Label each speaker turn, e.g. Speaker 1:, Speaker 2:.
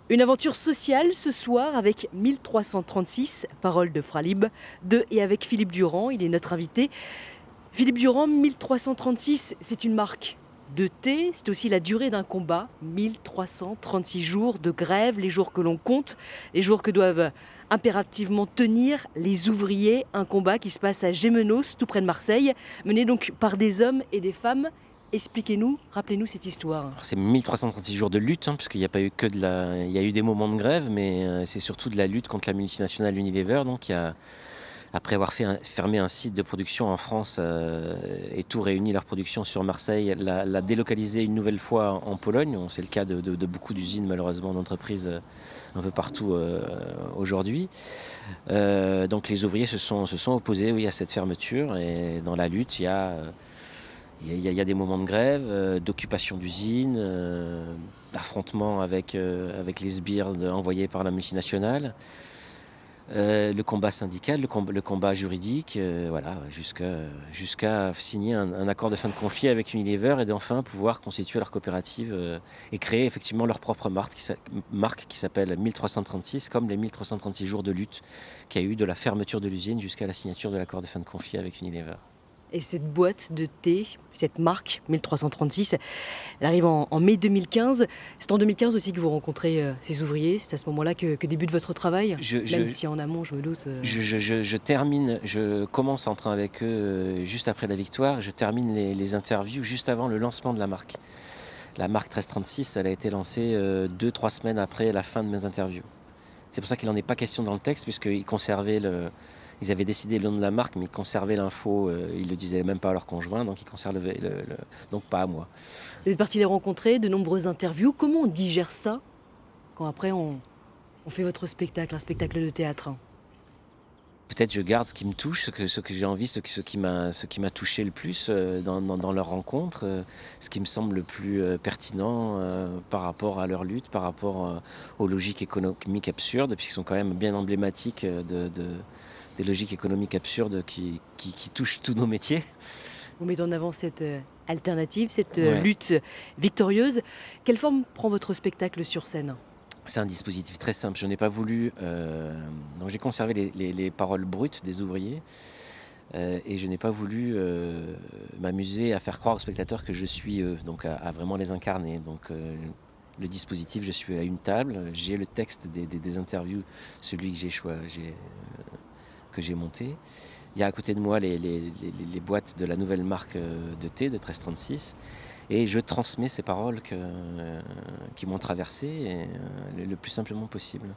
Speaker 1: Une aventure sociale ce soir avec 1336, paroles de Fralib, et avec Philippe Durand, il est notre invité. Philippe Durand, 1336, c'est une marque de thé, c'est aussi la durée d'un combat. 1336 jours de grève, les jours que l'on compte, les jours que doivent impérativement tenir les ouvriers. Un combat qui se passe à Gémenos, tout près de Marseille, mené donc par des hommes et des femmes. Expliquez-nous, rappelez-nous cette histoire.
Speaker 2: Alors c'est 1336 jours de lutte, puisqu'il n'y a pas eu que il y a eu des moments de grève, mais c'est surtout de la lutte contre la multinationale Unilever, donc après avoir fermé un site de production en France et tout réuni leur production sur Marseille, l'a délocalisé une nouvelle fois en Pologne. C'est le cas de beaucoup d'usines, malheureusement, d'entreprises un peu partout aujourd'hui. Donc les ouvriers se sont opposés, oui, à cette fermeture, et dans la lutte, il y a des moments de grève, d'occupation d'usines, d'affrontements avec les sbires envoyés par la multinationale, le combat syndical, le combat juridique, voilà, jusqu'à signer un accord de fin de conflit avec Unilever et d'enfin pouvoir constituer leur coopérative et créer effectivement leur propre marque qui s'appelle 1336, comme les 1336 jours de lutte qu'il y a eu de la fermeture de l'usine jusqu'à la signature de l'accord de fin de conflit avec Unilever.
Speaker 1: Et cette boîte de thé, cette marque 1336, elle arrive en mai 2015. C'est en 2015 aussi que vous rencontrez ces ouvriers. C'est à ce moment-là que débute votre travail.
Speaker 2: Je,
Speaker 1: Même
Speaker 2: je,
Speaker 1: si en amont, je me doute.
Speaker 2: je commence en train avec eux juste après la victoire. Je termine les interviews juste avant le lancement de la marque. La marque 1336, elle a été lancée 2-3 semaines après la fin de mes interviews. C'est pour ça qu'il n'en est pas question dans le texte, ils avaient décidé le nom de la marque, mais ils conservaient l'info, ils le disaient même pas à leur conjoint, donc ils conservaient donc pas à moi.
Speaker 1: Vous êtes parti les rencontrer, de nombreuses interviews. Comment on digère ça quand après on fait votre spectacle, un spectacle de théâtre?
Speaker 2: Peut-être je garde ce qui me touche, ce que j'ai envie, ce qui m'a touché le plus dans leur rencontre, ce qui me semble le plus pertinent par rapport à leur lutte, par rapport aux logiques économiques absurdes, puisqu'ils sont quand même bien emblématiques des logiques économiques absurdes qui touchent tous nos métiers.
Speaker 1: Vous mettez en avant cette alternative, cette
Speaker 2: Ouais.
Speaker 1: lutte victorieuse. Quelle forme prend votre spectacle sur scène?
Speaker 2: C'est un dispositif très simple. Je n'ai pas voulu. Donc j'ai conservé les paroles brutes des ouvriers et je n'ai pas voulu m'amuser à faire croire aux spectateurs que je suis eux, donc à vraiment les incarner. Donc le dispositif, je suis à une table, j'ai le texte des interviews, celui que que j'ai monté. Il y a à côté de moi les boîtes de la nouvelle marque de thé de 1336 et je transmets ces paroles qui m'ont traversé le plus simplement possible.